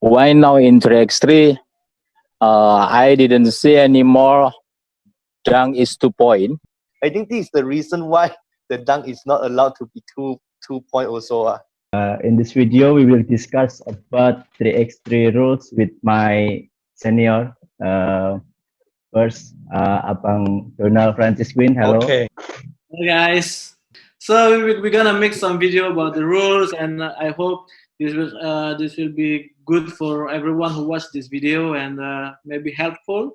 Why now in 3x3? I didn't see anymore. Dunk is 2 point. I think this is the reason why the dunk is not allowed to be two point also. In this video, we will discuss about 3x3 rules with my senior. First, Abang Donald Francis Quinn. Hello. Okay. Hey guys, so we're gonna make some video about the rules, and I hope this will be good for everyone who watched this video and maybe helpful.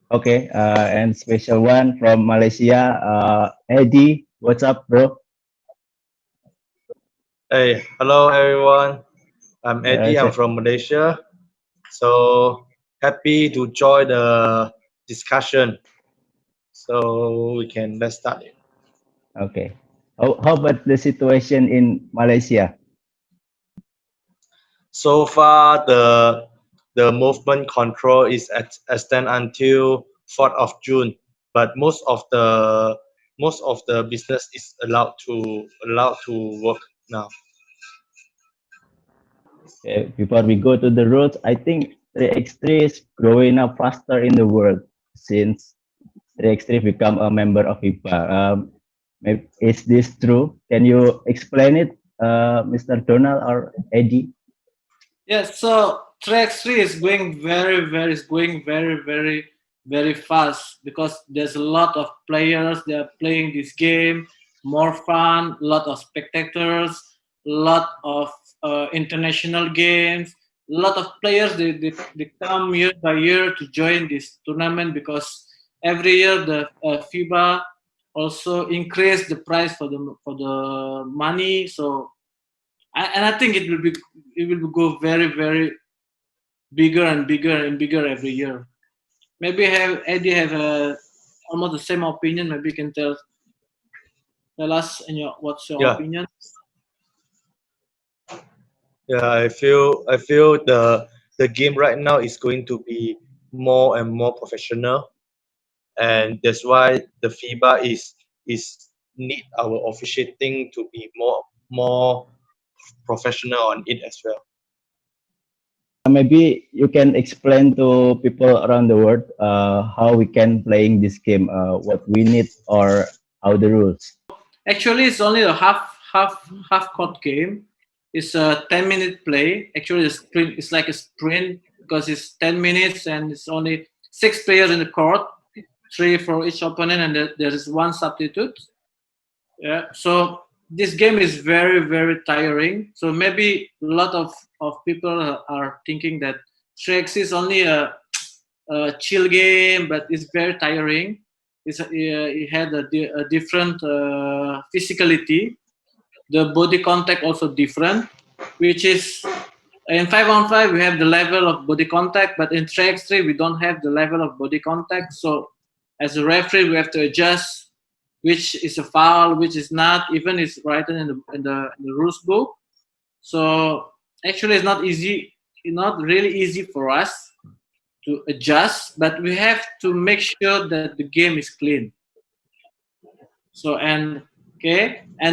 Okay, and special one from Malaysia, Eddie. What's up, bro? Hey, hello everyone. I'm Eddie. I'm from Malaysia. So happy to join the discussion. So let's start it. Okay. How about the situation in Malaysia? So far, the movement control is extend until 4th of June, but most of the business is allowed to work now. Okay, before we go to the rules, I think 3x3 is growing up faster in the world since 3x3 become a member of FIBA. Is this true? Can you explain it, Mr. Donald or Eddie? Yes, so 3x3 is going very fast because there's a lot of players. They are playing this game, more fun, a lot of spectators, a lot of international games, a lot of players. They come year by year to join this tournament because every year the FIBA also increase the price for the money. So and I think it will go very bigger and bigger every year. Maybe Eddie have almost the same opinion. Maybe you can tell us what's your opinion. Yeah, I feel the game right now is going to be more and more professional, and that's why the FIBA is need our officiating to be more professional on it as well. Maybe you can explain to people around the world how we can playing this game, what we need or how the rules. Actually, it's only a half court game. It's a 10-minute play. Actually, it's like a sprint because it's 10 minutes and it's only 6 players in the court, 3 for each opponent, and there is 1 substitute. Yeah. So this game is very tiring. So maybe a lot of people are thinking that 3x is only a chill game, but it's very tiring. It had a different physicality. The body contact also different, which is in 5-on-5 we have the level of body contact, but in 3x3 we don't have the level of body contact. So as a referee we have to adjust which is a foul, which is not. Even it's written in the rules book. So actually it's not easy, not really easy for us to adjust, but we have to make sure that the game is clean. So and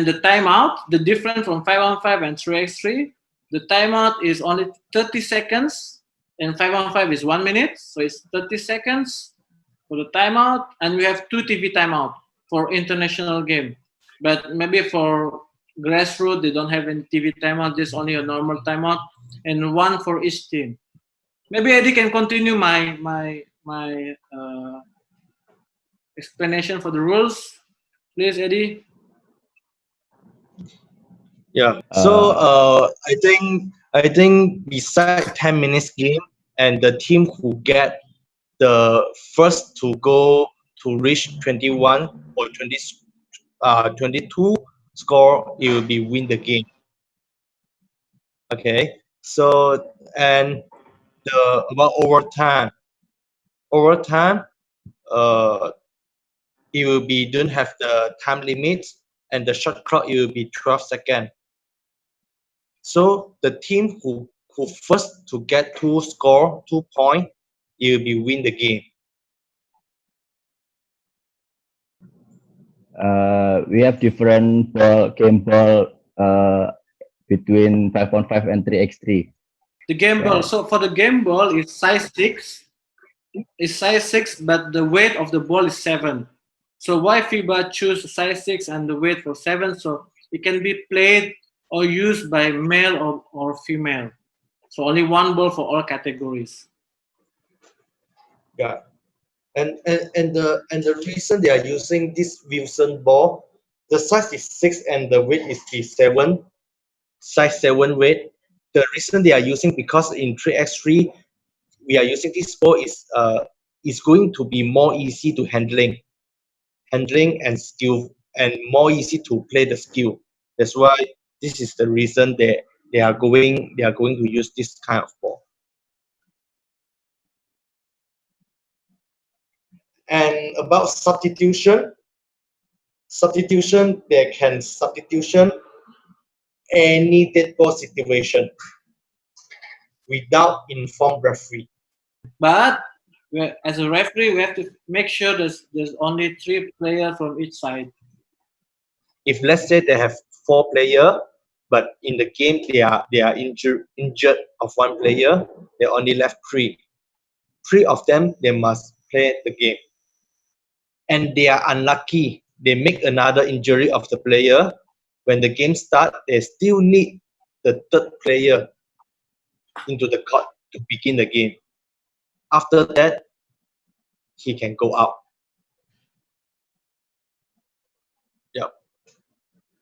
the timeout, the difference from 5-on-5 and 3x3, the timeout is only 30 seconds, and 5-on-5 is 1 minute, so it's 30 seconds for the timeout, and we have 2 TV timeout for international game. But maybe for grassroots, they don't have any TV timeout. There's only a normal timeout, and 1 for each team. Maybe Eddie can continue my explanation for the rules. Please, Eddie. Yeah. So I think beside 10 minutes game, and the team who get the first to go to reach 21 or 22 score, it will be win the game. Okay. So and about overtime, it will be don't have the time limit, and the shot clock it will be 12 seconds. So the team who first to get 2 points, it will be win the game. We have different game ball between 5-on-5 and 3x3. The game ball. Yeah. So for the game ball, it's size 6. It's size 6, but the weight of the ball is 7. So why FIBA choose size 6 and the weight for 7? So it can be played or used by male or female. So only one ball for all categories. Yeah, and the reason they are using this Wilson ball, the size is 6 and the weight is 7, size 7 weight. The reason they are using, because in 3x3 we are using this ball is going to be more easy to handling and skill, and more easy to play the skill. That's why this is the reason they are going to use this kind of ball. And about substitution, they can substitution any dead ball situation without informed referee. But as a referee, we have to make sure there's only 3 players from each side. If let's say they have 4 players, but in the game they are injured of 1 player, they only left 3. 3 of them, they must play the game. And they are unlucky, they make another injury of the player. When the game starts, they still need the 3rd player into the court to begin the game. After that, he can go out. Yeah.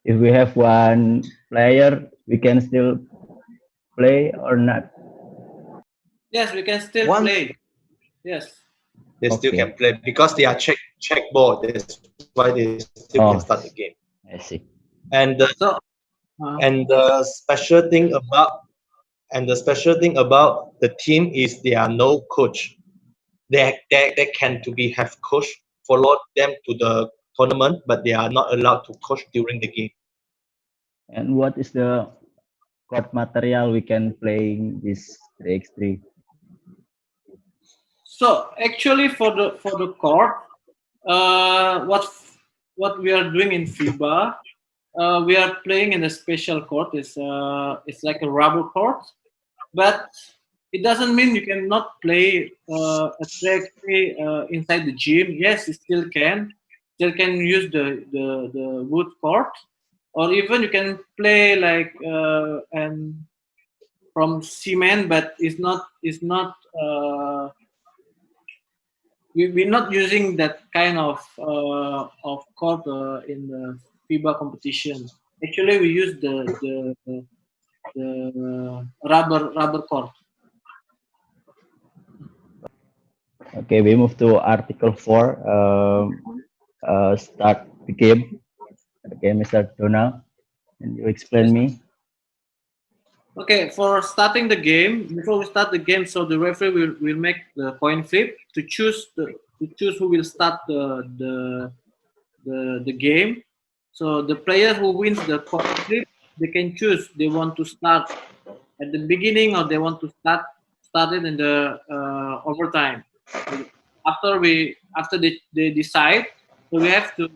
If we have 1 player, we can still play or not. Yes, we can still One- play. Yes. They still Okay. can play because they are check ball. That's why they still Oh. can start the game. I see. And the So special thing about the team is there are no coach. They can have coach follow them to the tournament, but they are not allowed to coach during the game. And what is the court material we can play in this 3x3? So actually, for the court, what we are doing in FIBA, we are playing in a special court. It's like a rubber court, but it doesn't mean you cannot play a track inside the gym. Yes, you still can. Still can use the wood court, or even you can play like and from cement, but it's not. We're not using that kind of court in the FIBA competition. Actually, we use the rubber court. Okay, we move to Article 4. Start the game. Okay, Mr. Donald, can you explain me? Okay, for starting the game, before we start the game, so the referee will make the coin flip to choose who will start the game. So the player who wins the coin flip, they can choose they want to start at the beginning or they want to start it in the overtime. After they decide, so we have to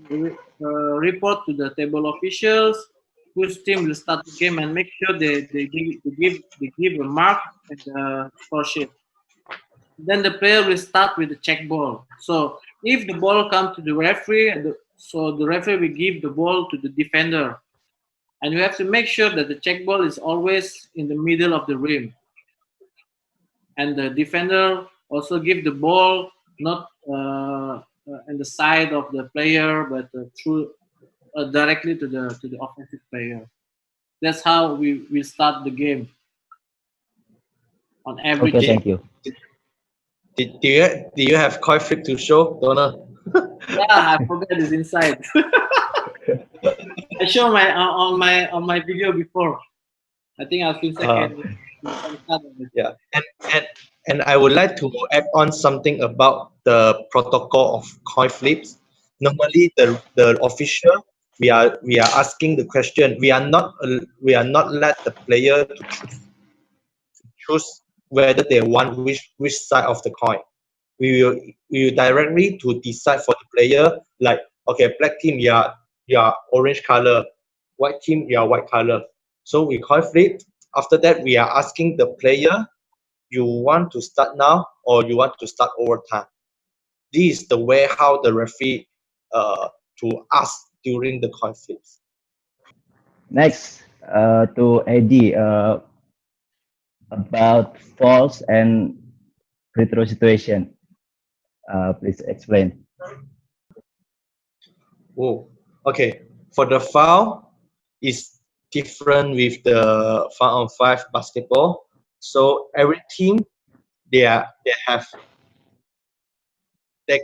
report to the table officials whose team will start the game and make sure they give a mark at the score sheet. Then the player will start with the check ball. So if the ball comes to the referee, so the referee will give the ball to the defender, and you have to make sure that the check ball is always in the middle of the rim, and the defender also give the ball not in the side of the player, but through directly to the offensive player. That's how we start the game on every Okay, game. thank you. Do you have coin flip to show, Donald? Yeah, I forgot it's inside. I show on my video before. I think I've been second. Yeah, and I would like to add on something about the protocol of coin flips. Normally, the official we are asking the question. We are not let the player to choose whether they want which side of the coin. We will directly to decide for the player, like, okay, black team you are orange color, white team you are white color. So we coin flip. After that, we are asking the player, you want to start now or you want to start overtime. This is the way how the referee to ask during the coin flips. Next, to Eddie, about falls and free throw situation. Please explain. Oh, okay. For the foul, is different with the 5-on-5 basketball. So every team there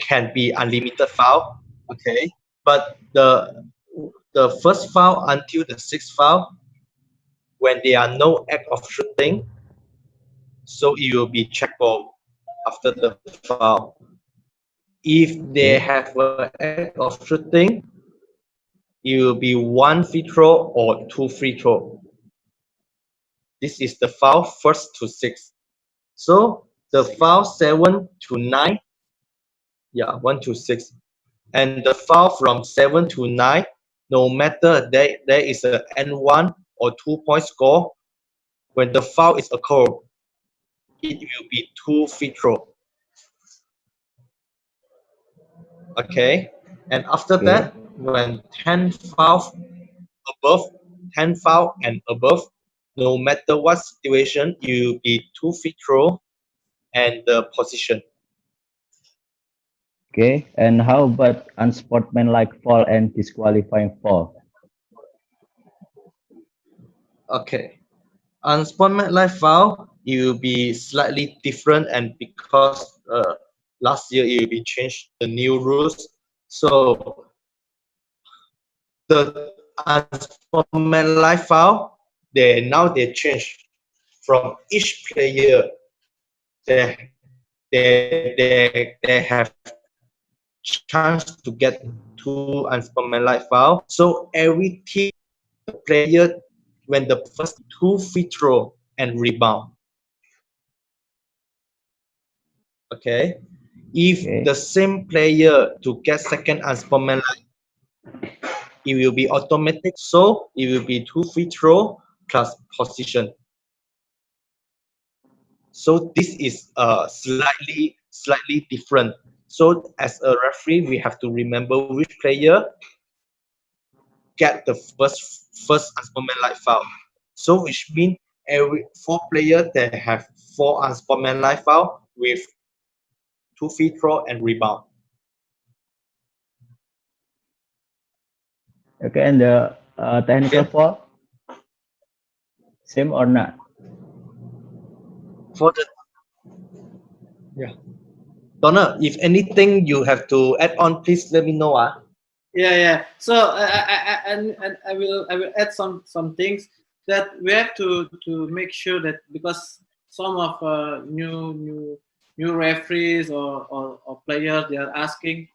can be unlimited foul. Okay, but the first foul until the sixth foul, when there are no act of shooting, so it will be check ball after the foul. If they have an act of shooting, it will be one free throw or two free throw. This is the foul first to six. So the foul 7 to 9, yeah, 1 to 6. And the foul from 7 to 9, no matter there is an N1 or 2-point score, when the foul is occurred, it will be two free throw. Okay, and after that, when 10 foul above, 10 foul and above, no matter what situation, you will be two free throw and the position. Okay, and how about unsportsmanlike foul and disqualifying foul? Okay, unsportsmanlike foul, it will be slightly different, and because last year it will be changed the new rules, so the unsportsmanlike foul, they change from each player. They have chance to get two unsportsmanlike foul. So every team, the player, when the first two free throw and rebound. Okay, if the same player to get second unsportsmanlike, it will be automatic. So it will be two free throw plus position. So this is slightly different. So as a referee, we have to remember which player get the first unsportsmanlike foul. So which means every four player that have four unsportsmanlike foul with two free throw and rebound. Okay, and the technical Okay. foul, same or not? For the Donna, if anything you have to add on, please let me know. Yeah. So I will add some things that we have to make sure that, because some of new referees or players, they are asking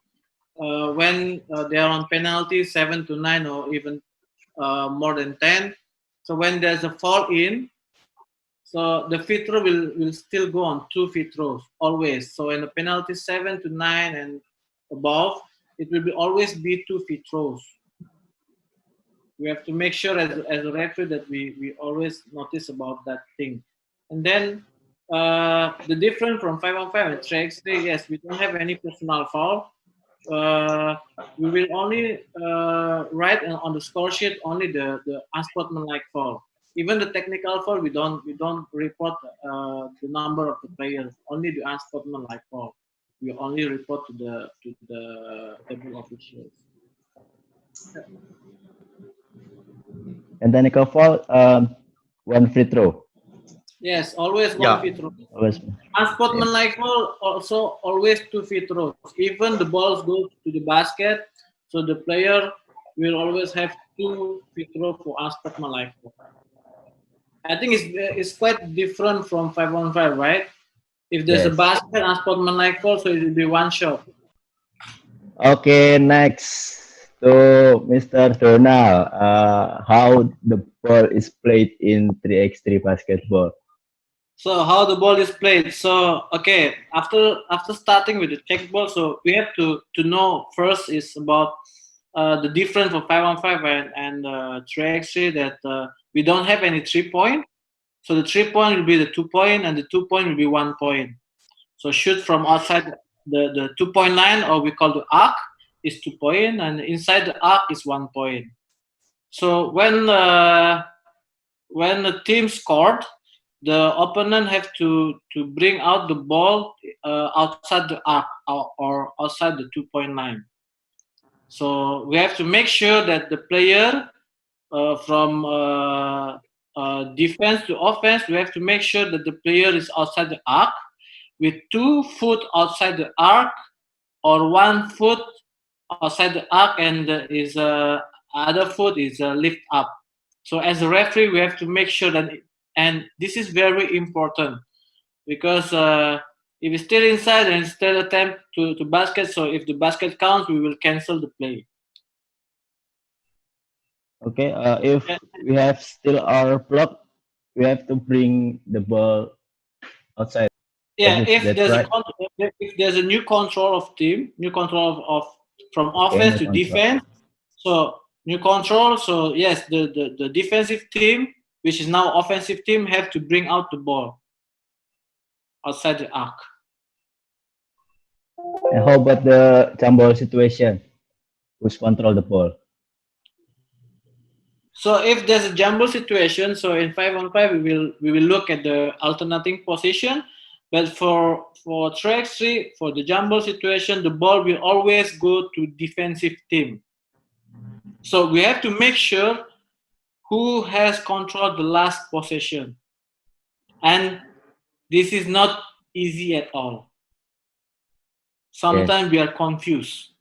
when they are on penalty 7 to 9 or even more than 10. So when there's a fall in, so the free throw will still go on two free throws always. So in the penalty 7 to 9 and above, it will be always be two free throws. We have to make sure as a referee that we always notice about that thing. And then the difference from 5-on-5 and 3x3, yes, we don't have any personal foul. We will only write on the score sheet only the unsportsmanlike foul. Even the technical foul, we don't report the number of the players. Only the unsportsmanlike foul. We only report to the table officials. And technical foul, one free throw. Yes, always one free throw. Always. Unsportsmanlike foul, also always two free throws. Even the balls go to the basket, so the player will always have two free throws for unsportsmanlike foul. I think it's quite different from 5-on-5, right? If there's a basket, unsportsmanlike foul, so it will be one shot. Okay, next to Mr. Donald. How the ball is played in 3x3 basketball? So how the ball is played. So okay, after starting with the check ball, so we have to know first is about the difference of 5-on-5 and 3x3, that we don't have any 3-point. So the 3-point will be the 2-point, and the 2-point will be 1 point. So shoot from outside the 2-point line, or we call the arc, is 2 point, and inside the arc is 1 point. So when the team scored, the opponent have to bring out the ball outside the arc, or outside the 2-point line. So we have to make sure that the player from defense to offense, we have to make sure that the player is outside the arc with 2 foot outside the arc, or 1 foot outside the arc, and is other foot is lift up. So as a referee, we have to make sure that, and this is very important, because if it's still inside and still attempt to basket, so if the basket counts, we will cancel the play. Okay, if we have still our block, we have to bring the ball outside. Yeah, That's right. if there's a new control of team, new control of from offense to new control. defense, so new control. So yes, the defensive team, which is now offensive team, have to bring out the ball outside the arc. And how about the jump ball situation? Who's control the ball? So if there's a jumble situation, so in 5-on-5 we will look at the alternating position. But for 3x3, for the jumble situation, the ball will always go to defensive team. So we have to make sure who has control the last possession. And this is not easy at all. Sometimes we are confused.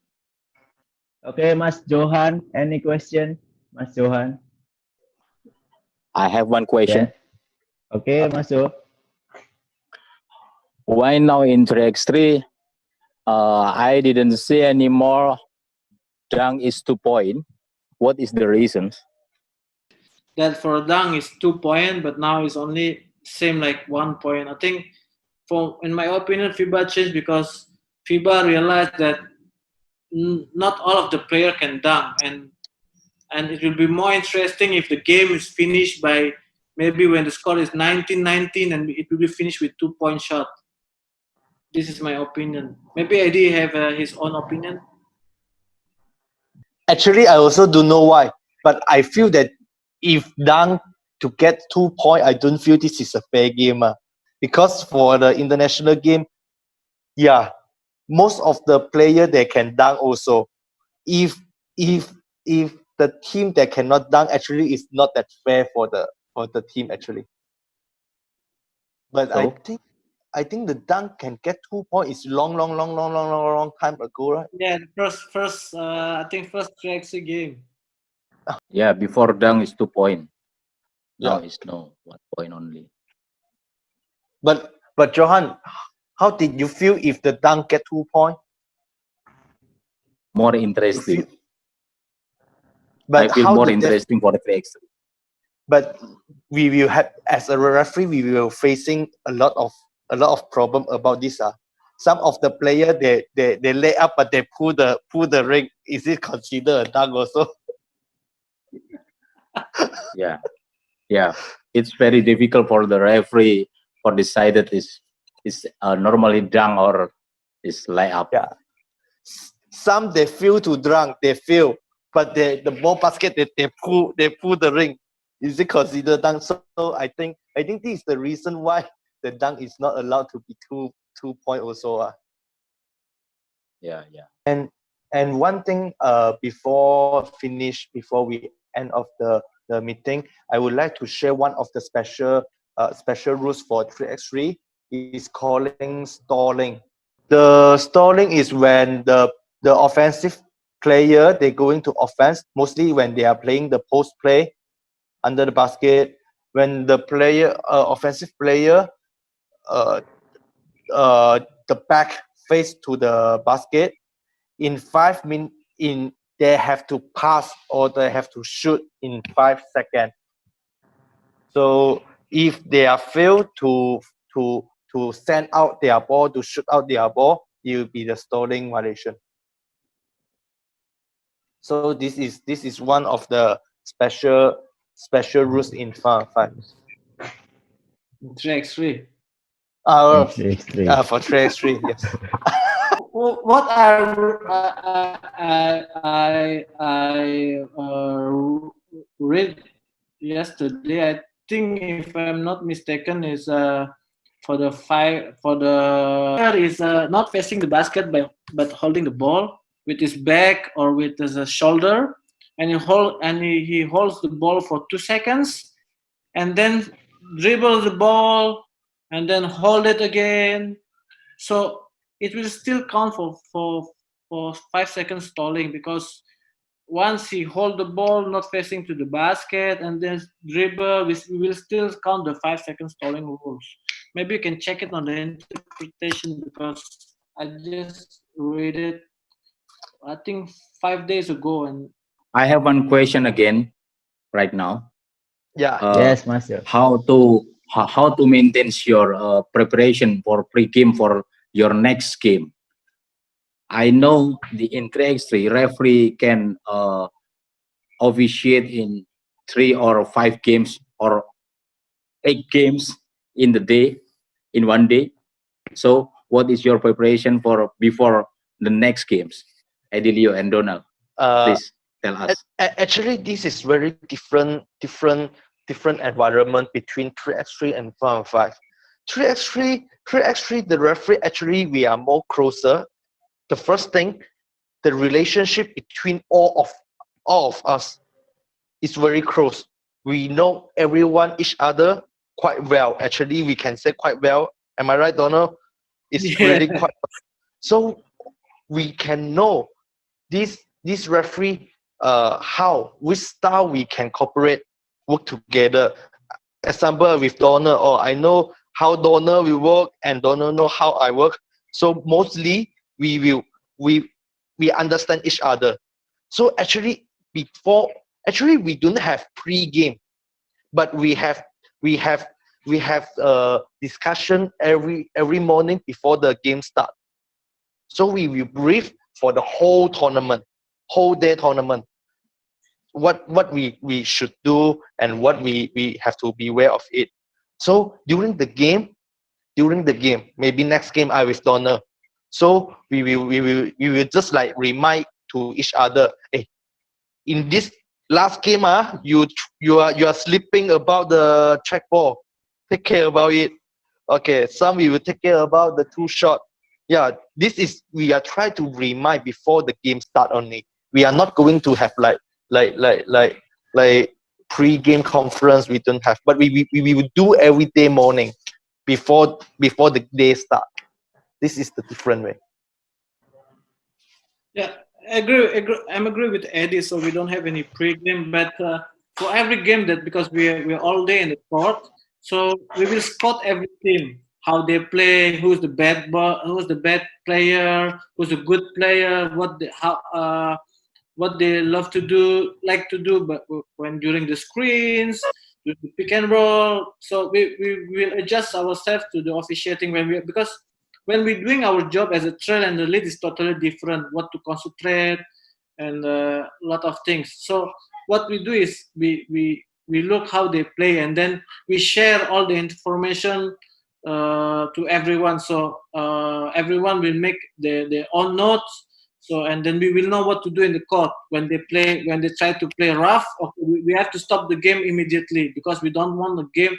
Okay, Mas Johan, any question? Mas Johan? I have one question. Yeah. Okay, Mas Jo. Why now in 3x3, I didn't see anymore dunk is 2 point? What is the reason? That for dunk is 2 point, but now it's only same like 1 point. I think, in my opinion, FIBA changed because FIBA realized that not all of the player can dunk, and it will be more interesting if the game is finished by maybe when the score is 19-19, and it will be finished with 2-point shot. This is my opinion. Maybe Eddie have his own opinion. Actually, I also don't know why, but I feel that if dunk to get 2 point, I don't feel this is a fair game. Because for the international game, yeah, most of the player they can dunk also. If the team that cannot dunk actually is not that fair for the team actually. But So? I think the dunk can get 2 point is long time ago, right? Yeah, first I think first 3x3 game. Yeah, before dunk is 2 point. Now Yeah. it's no 1 point only. But Johan, how did you feel if the dunk get 2 point? More You interesting. feel, but I feel how more the interesting for the 3x3. but we will have, as a referee, we will facing a lot of problem about this. Some of the player they lay up but they pull the ring. Is it considered a dunk also? Yeah, it's very difficult for the referee for decided is normally dunk or is layup. Yeah. Some they feel too drunk, they feel, but the ball basket they pull the ring. Is it considered dunk? So I think this is the reason why the dunk is not allowed to be 2 point also. Yeah. And one thing before we end of the meeting, I would like to share one of the special rules for 3x3 is calling stalling. The stalling is when the offensive player they going to offense, mostly when they are playing the post play under the basket, when the player offensive player the back face to the basket, in 5 minutes they have to pass or they have to shoot in 5 seconds. So if they are failed to send out their ball, to shoot out their ball, it will be the stalling violation. So this is one of the special special rules in 5 3x3. X3. For 3x3, yes. What I read yesterday, I think if I'm not mistaken, is for the player is not facing the basket but holding the ball with his back or with his shoulder, and he holds the ball for 2 seconds, and then dribble the ball, and then hold it again. So it will still count for 5 seconds stalling, because once he hold the ball not facing to the basket and then dribble, we will still count the 5 seconds stalling rules. Maybe you can check it on the interpretation, because I just read it, I think 5 days ago. And I have one question again right now. Yeah. Yes, Master. How to maintain your preparation for pre-game for your next game? I know in 3x3 referee can officiate in 3 or 5 games or 8 games in one day. So what is your preparation for before the next games? Edilio and Donald, please tell us. Actually, this is very different environment between 3x3 and 5 3x3, the referee, actually we are more closer. The first thing, the relationship between all of us is very close. We know each other quite well. Actually, we can say quite well. Am I right, Donald? It's really quite. So we can know this referee, which style we can cooperate, work together. Example with Donald, or I know how Donald will work and Donald know how I work. So mostly we understand each other. So actually we don't have pre-game, but we have discussion every morning before the game start. So we will brief for the whole day tournament, what we should do and what we have to be aware of it. So during the game, maybe next game I with Donald. So we will just like remind to each other, hey, in this last game, you are sleeping about the track ball. Take care about it. Okay, some we will take care about the 2 shot. Yeah, we are trying to remind before the game start only. We are not going to have like pre-game conference. We don't have, but we will do every day morning before the day start. This is the different way. Yeah, I'm agree with Eddie. So we don't have any pre-game, but for every game, that because we're all day in the court, so we will scout every team, how they play, who's the bad player, who's the good player, what they like to do, but when during the screens, the pick and roll. So we will adjust ourselves to the officiating because when we're doing our job as a trail and the lead is totally different, what to concentrate and a lot of things. So what we do is we look how they play, and then we share all the information to everyone. So everyone will make their own notes. So, and then we will know what to do in the court when they try to play rough. We have to stop the game immediately, because we don't want the game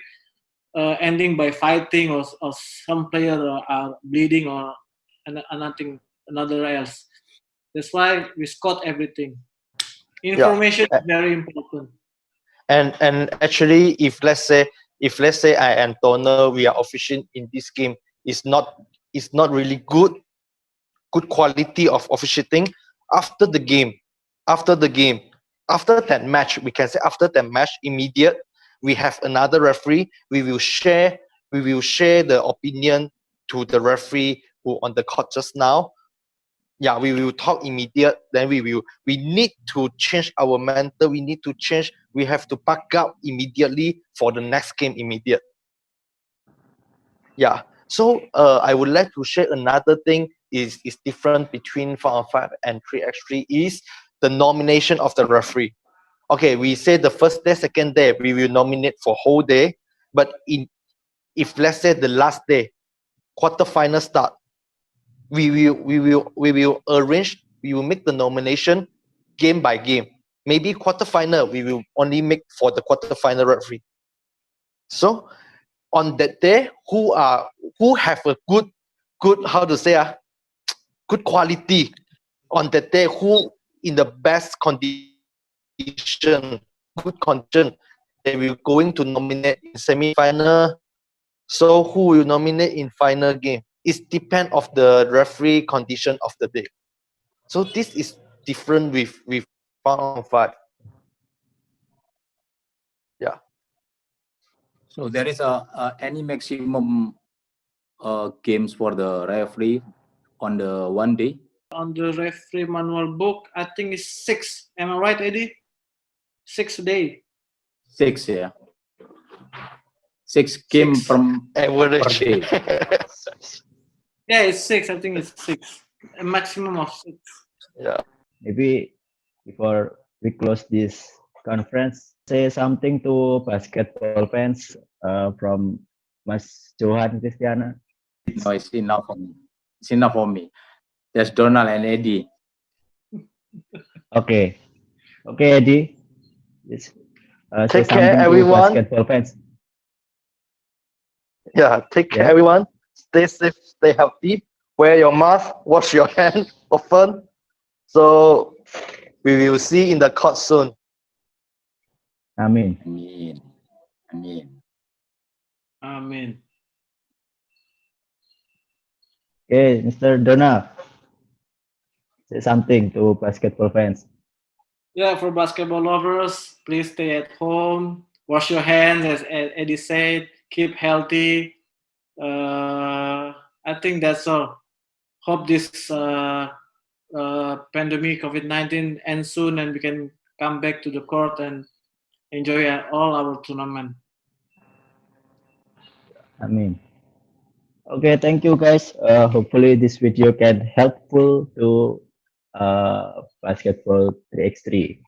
ending by fighting or some player are bleeding or another else. That's why we scout everything. Information is very important. And actually, if let's say I and Donald, we are officiating in this game, it's not really good quality of officiating. After that match, we can say after that match, immediate, we have another referee. We will share the opinion to the referee who on the court just now. Yeah, we will talk immediate. Then we need to change our mental. We need to change. We have to back up immediately for the next game immediate. Yeah. So I would like to share another thing is different between 5-on-5 and 3x3 is the nomination of the referee. okay, we say the first day, second day, we will nominate for whole day. But if let's say the last day, quarterfinal start, we will arrange. We will make the nomination game by game. Maybe quarterfinal, we will only make for the quarterfinal referee. So on that day, who have a good how to say good quality on that day, who in the best condition, good condition, they will going to nominate in semi-final. So who will nominate in final game? It depends of the referee condition of the day. So this is different with round 5. Yeah. So there is any maximum games for the referee on the one day? On the referee manual book, I think it's 6. Am I right, Eddie? 6 a day. 6, yeah. 6 game 6. per Average. day. Yeah, it's 6. I think it's 6. A maximum of 6. Yeah. Maybe before we close this conference, say something to basketball fans from Mas Johan Christiana. No, it's enough for me. It's enough for me. There's Donald and Eddie. Okay, okay, Eddie. Yes. Say Take care, something to everyone. basketball fans. Yeah. Take care, Yeah. everyone. Stay safe, stay healthy. Wear your mask. Wash your hand often. So we will see in the court soon. Amin. Amin. Amin. Amen. Okay, Mr. Donald. Say something to basketball fans. Yeah, for basketball lovers, please stay at home. Wash your hands, as Eddie said. Keep healthy. I think that's all. Hope this pandemic COVID-19 ends soon and we can come back to the court and enjoy all our tournament. Amin. Okay, thank you guys. Hopefully this video can helpful to basketball 3x3.